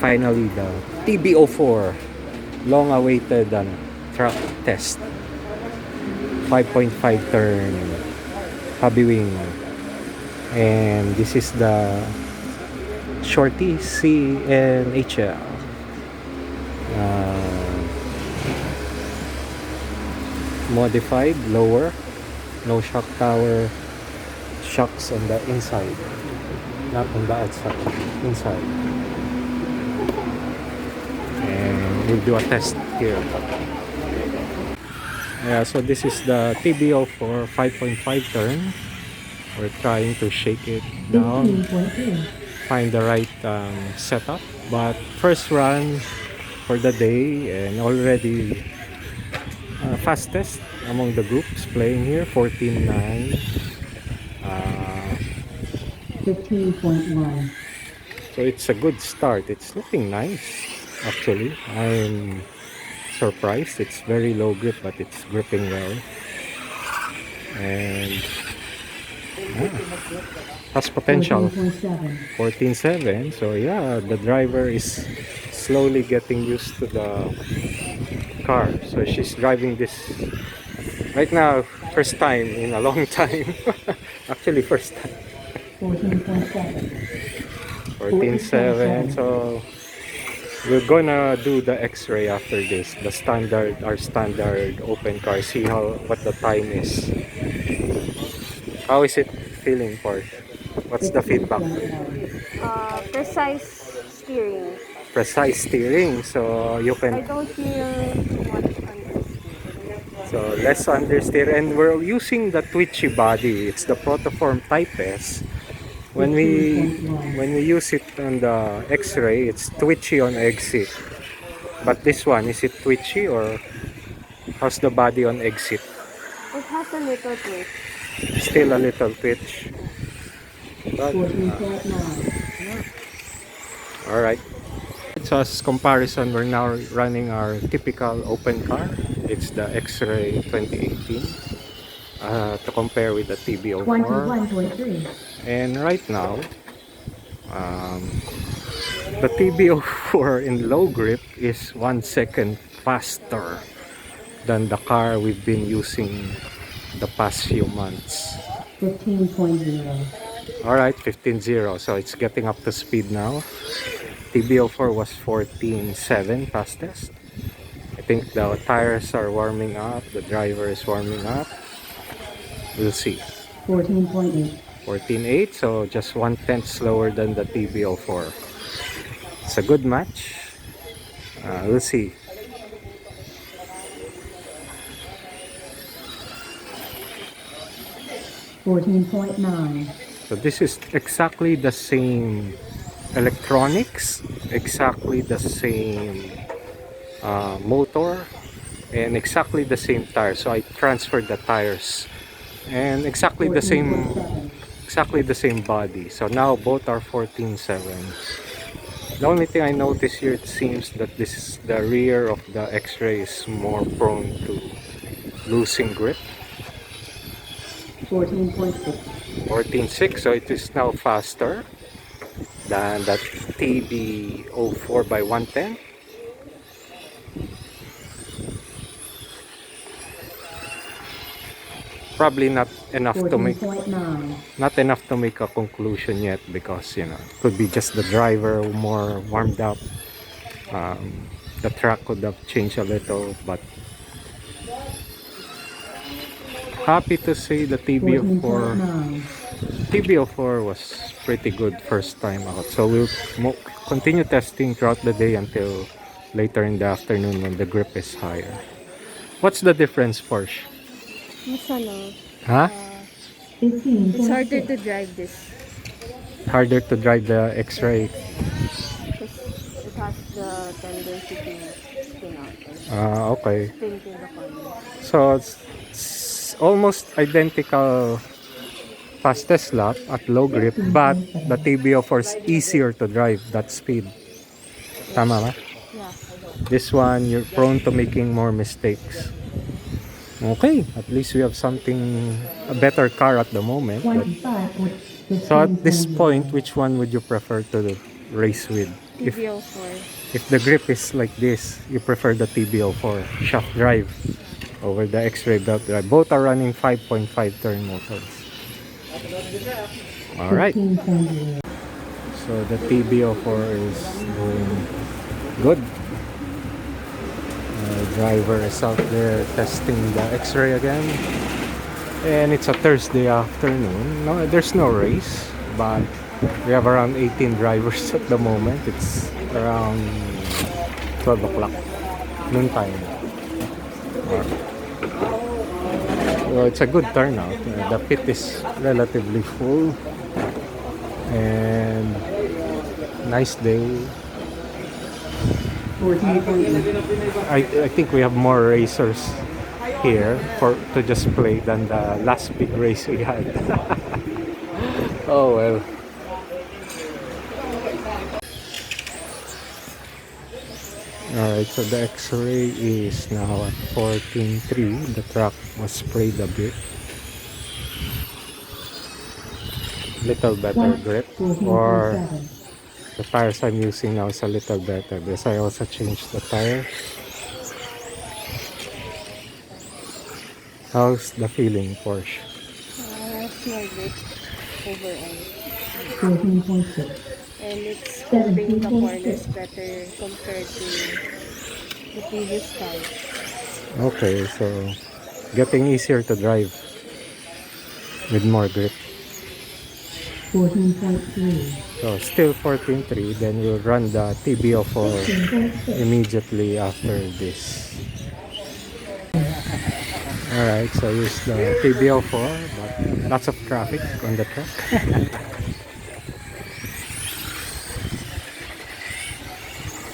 finally the TB04, long-awaited track test. 5.5 turn hobby wing, and this is the shorty CNHL. Modified lower, no shock tower, shocks on the inside, not on the outside, inside. And we'll do a test here. Yeah, so this is the TB04 5.5 turn. We're trying to shake it down, find the right setup. But first run for the day, and already fastest among the groups playing here, 14.9. 15.1. So it's a good start. It's looking nice, actually. I'm surprised. It's very low grip, but it's gripping well. And has potential. 14.7. So yeah, the driver is slowly getting used to the car. So she's driving this right now, first time in a long time. Actually, first time. 14.7. So we're gonna do the Xray after this, the standard, our standard open car. See what the time is. How is it feeling, Porsche? What's the feedback? Precise steering. Precise steering, so you can. I don't feel too much understeer. So less understeer, and we're using the twitchy body. It's the Protoform Type S. When we use it on the Xray, it's twitchy on exit. But this one, is it twitchy, or how's the body on exit? It has a little twitch. Still a little twitch. But, alright. So as comparison, we're now running our typical open car. It's the Xray 2018 to compare with the TB04. 21.3. And right now, the TB04 in low grip is 1 second faster than the car we've been using the past few months. 15.0. Alright, 15.0. So it's getting up to speed now. TB04 was 14.7 fastest. I think the tires are warming up, the driver is warming up. We'll see. 14.8. 14.8, so just 1/10 slower than the TB04. It's a good match. We'll see. $14.9. So this is exactly the same electronics, exactly the same motor, and exactly the same tire. So I transferred the tires, and exactly the same body. So now both are 14.7. The only thing I notice here, it seems that the rear of the Xray is more prone to losing grip. 14.6. 14.6, so it is now faster than that TB04 by 110. Probably not enough to make a conclusion yet, because you know, it could be just the driver more warmed up. The track could have changed a little, but happy to say the TB04 was pretty good first time out. So we'll continue testing throughout the day until later in the afternoon when the grip is higher. What's the difference, Porsche? Huh? It's harder to drive this. Harder to drive the Xray. Because it has the tendency to spin out. Okay. Spin to the corner. So it's almost identical fastest lap at low grip, but the TB04 is easier to drive that speed. Tama ba? Yeah. This one, you're prone to making more mistakes. Okay, at least we have a better car at the moment. So at this point, which one would you prefer to race with? TB04. If the grip is like this, you prefer the TB04 shaft drive over the Xray belt drive. Both are running 5.5 turn motors. Alright, 15.0. so the TB04 is doing good. Driver is out there testing the Xray again. And it's a Thursday afternoon. No, there's no race, but we have around 18 drivers at the moment. It's around 12 o'clock, noon time. So it's a good turnout. The pit is relatively full. And nice day. 14.8. I think we have more racers here to just play than the last big race we had. Oh well. Alright, so the Xray is now at 14.3. The track was sprayed a bit. Little better grip, or 14.7. the tires I'm using now is a little better because I also changed the tire. How's the feeling, Porsche? It's more good overall. 14.6. And it's holding the corners better compared to the previous time. Okay, so getting easier to drive with more grip. 14.3. So still 14.3, then you'll run the TB04 15.6. immediately after this. Alright, so use the TB04, but lots of traffic on the track.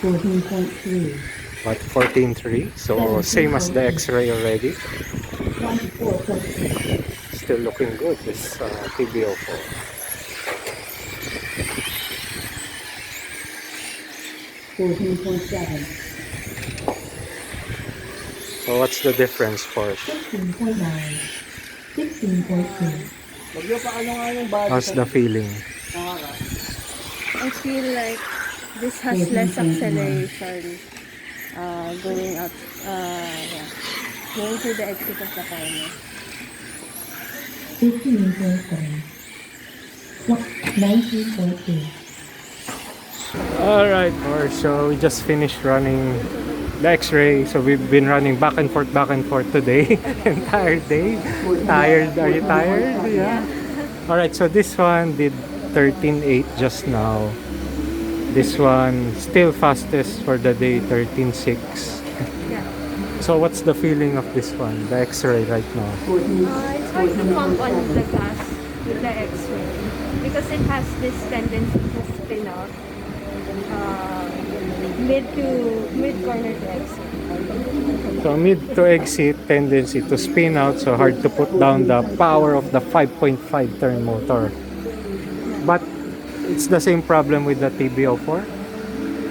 14.3. But 14.3, so same as the Xray already. 24.6. Still looking good, this TB04. 14.7. So what's the difference, Porsche? 16.9. 16.2. How's the feeling? I feel like this has less acceleration going up, going to the exit of the corner. 15.7. 19.2. Alright, Porsche, so we just finished running the Xray. So we've been running back and forth today. Entire day. Tired? Are you tired? Yeah. Alright, so this one did 13.8 just now. This one still fastest for the day, 13.6. Yeah. So what's the feeling of this one, the Xray right now? It's hard to pump on the gas with the Xray because it has this tendency to spin out mid corner to exit. So mid to exit, tendency to spin out, so hard to put down the power of the 5.5 turn motor. But it's the same problem with the TB04.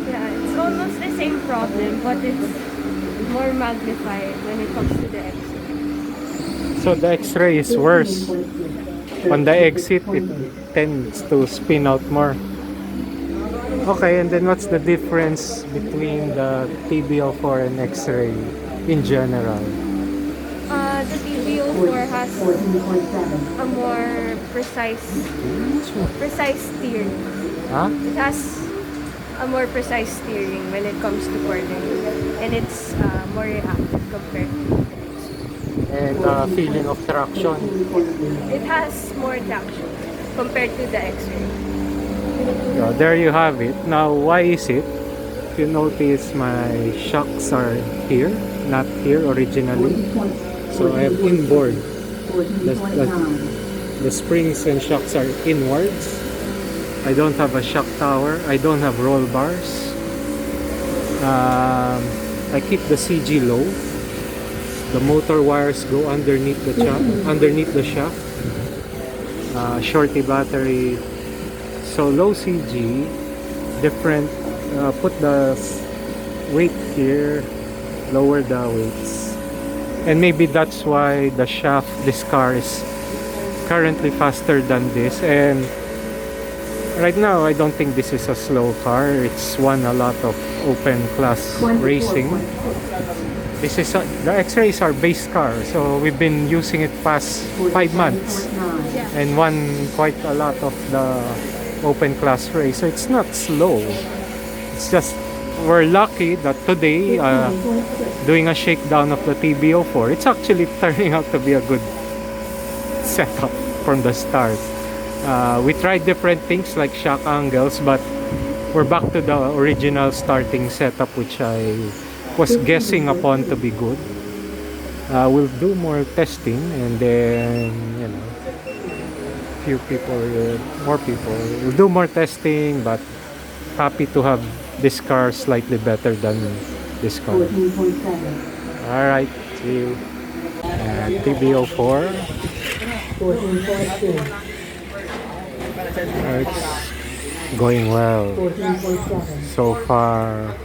Yeah, it's almost the same problem, but it's more magnified when it comes to the exit. So the Xray is worse. On the exit, it tends to spin out more. Okay, and then what's the difference between the TB04 and Xray in general? The TB04 has a more precise steering. Huh? It has a more precise steering when it comes to cornering, and it's more reactive compared to the Xray. And feeling of traction. It has more traction compared to the Xray. So there you have it. Now, why is it? If you notice, my shocks are here, not here originally. So I have inboard. The springs and shocks are inwards. I don't have a shock tower. I don't have roll bars. I keep the CG low. The motor wires go underneath the shaft. Shorty battery. So low CG, different. Put the weight here, lower the weights, and maybe that's why the shaft, this car is currently faster than this. And Right now, I don't think this is a slow car. It's won a lot of open class racing. This is the Xray is our base car, so we've been using it past 5 months and won quite a lot of the open class race. So it's not slow. It's just we're lucky that today, doing a shakedown of the TB04, it's actually turning out to be a good setup from the start. We tried different things like shock angles, but we're back to the original starting setup, which I was guessing upon to be good. We'll do more testing, and then, you know, more people. We'll do more testing, but happy to have this car slightly better than this car. Alright, see you. TB04. It's going well. So far,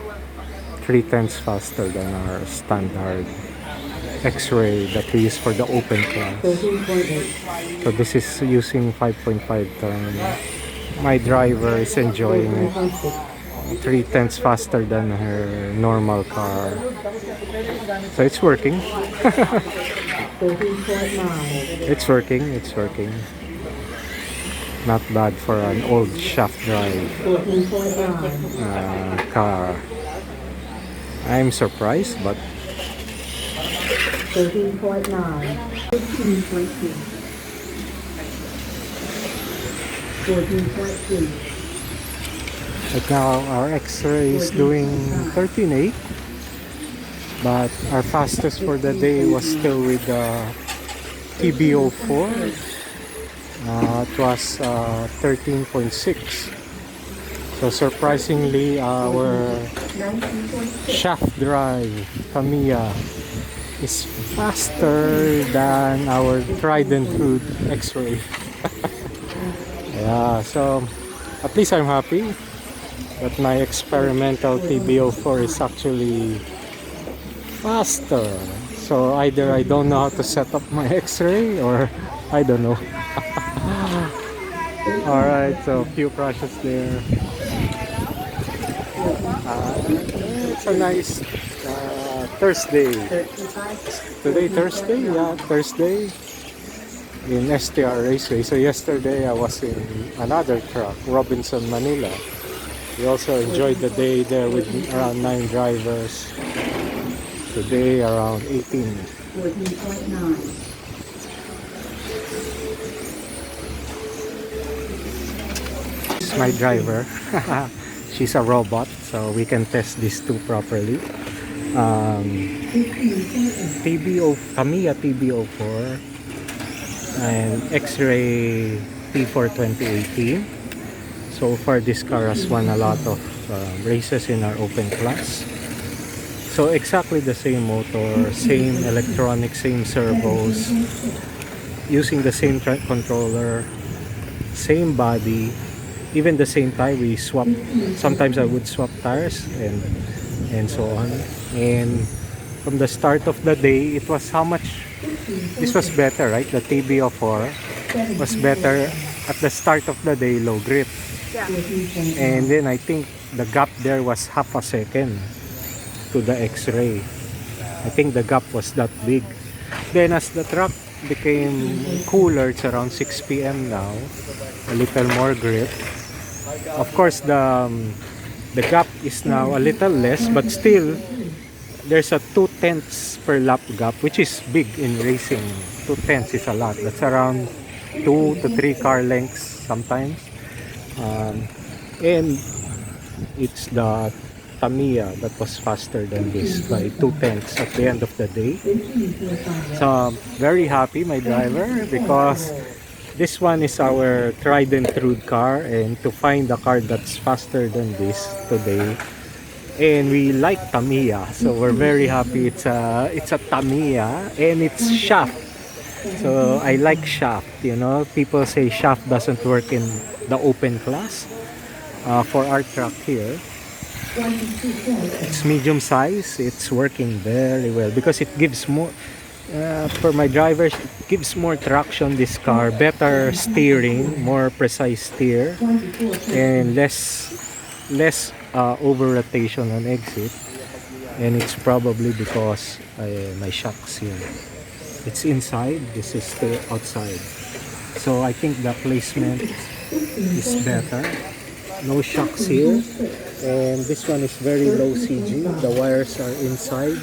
3 times faster than our standard Xray that we use for the open class. So this is using 5.5 ton. My driver is enjoying it. 3 times faster than her normal car. So it's working. It's working. Not bad for an old shaft drive car. I'm surprised, but 13.9. 15.2. 14.3. right now our Xray is doing 13.8, but our fastest for the day was still with the TB04. It was 13.6. So surprisingly, our shaft drive Tamiya is faster than our tried and true Xray. Yeah, so at least I'm happy that my experimental TB04 is actually faster. So either I don't know how to set up my Xray, or I don't know. Alright, so few crashes there. It's a nice Thursday. Today Thursday? Yeah, Thursday in STR Raceway. So yesterday I was in another track, Robinson, Manila. We also enjoyed the day there with around 9 drivers. Today around 18. 14.9. My driver. She's a robot, so we can test these two properly. Tamiya TB04 and Xray T4 2018. So far this car has won a lot of races in our open class. So exactly the same motor, same electronics, same servos, using the same controller, same body. Even the same tire, we swap. Sometimes I would swap tires and so on. And from the start of the day, it was how much? This was better, right? The TB04 was better at the start of the day, low grip. Yeah. And then I think the gap there was half a second to the Xray. I think the gap was that big. Then as the track became cooler, it's around 6 p.m. now, a little more grip. Of course, the gap is now a little less, but still there's a 2/10 per lap gap, which is big in racing. 2/10 is a lot. That's around 2 to 3 car lengths sometimes. And it's the Tamiya that was faster than this by 2/10 at the end of the day. So very happy, my driver, because this one is our tried and true car, and to find a car that's faster than this today. And we like Tamiya, so we're very happy. It's a Tamiya, and it's shaft. So I like shaft, you know. People say shaft doesn't work in the open class. For our truck here, it's medium size. It's working very well because it gives more. For my drivers, it gives more traction this car, better steering, more precise steer, and less over rotation on exit. And it's probably because my shocks here. It's inside, this is still outside. So I think the placement is better. No shocks here. And this one is very low CG. The wires are inside,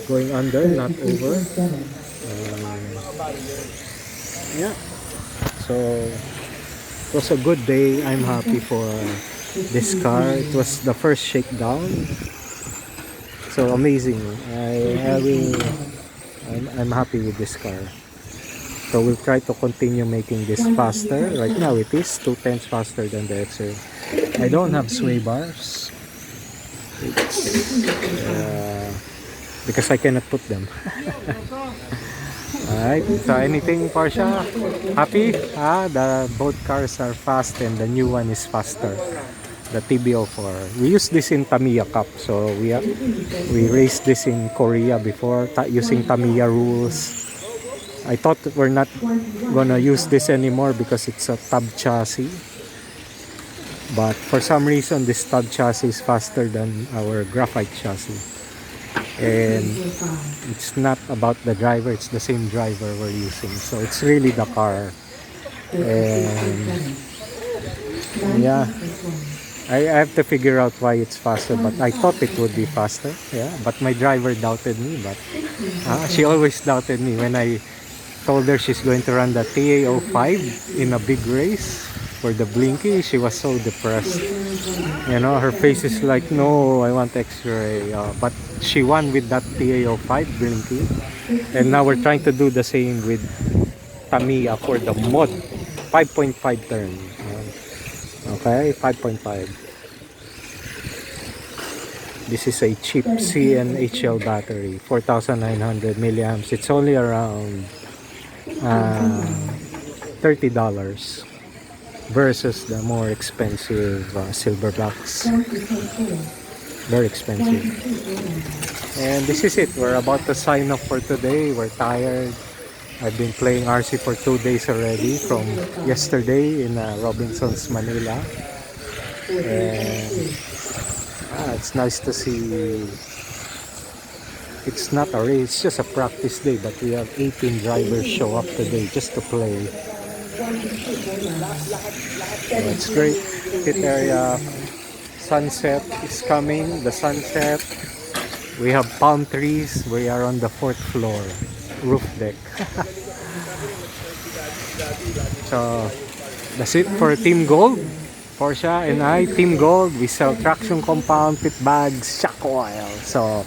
going under, not over. Yeah. So it was a good day. I'm happy for this car. It was the first shakedown. So amazing. I'm happy with this car. So we'll try to continue making this faster. Right now it is 2/10 faster than the Xray. I don't have sway bars. It's because I cannot put them. Alright, so anything, Porsche? Happy? The both cars are fast and the new one is faster. The TB04. We used this in Tamiya Cup, so we raced this in Korea before using Tamiya rules. I thought we're not gonna use this anymore because it's a tub chassis, but for some reason this tub chassis is faster than our graphite chassis, and it's not about the driver, it's the same driver we're using, so it's really the car. And yeah, I have to figure out why it's faster, but I thought it would be faster. Yeah, but my driver doubted me, but she always doubted me when I told her she's going to run the TA05 in a big race for the Blinky. She was so depressed. You know, her face is like, no, I want Xray. But she won with that TA05 Blinky. And now we're trying to do the same with Tamiya for the mod 5.5 turn. Okay, 5.5. This is a cheap CNHL battery, 4,900 milliamps. It's only around $30 versus the more expensive Silverbacks. Very expensive. And this is it. We're about to sign off for today. We're tired. I've been playing RC for 2 days already, from yesterday in Robinsons, Manila. And it's nice to see. It's not a race, it's just a practice day, but we have 18 drivers show up today just to play. So it's great. Pit area. Sunset is coming. The sunset. We have palm trees. We are on the 4th floor. Roof deck. So that's it for Team Gold. Porsche and I, Team Gold, we sell traction compound, pit bags, shock oil. So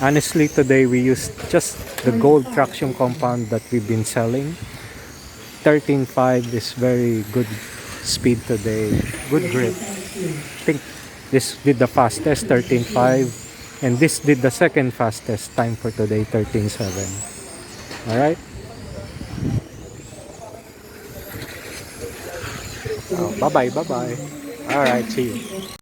honestly, today we used just the gold traction compound that we've been selling. 13.5 is very good speed today. Good grip. I think this did the fastest, 13.5. And this did the second fastest time for today, 13.7. Alright? Oh, bye-bye, bye-bye. Alright, see you.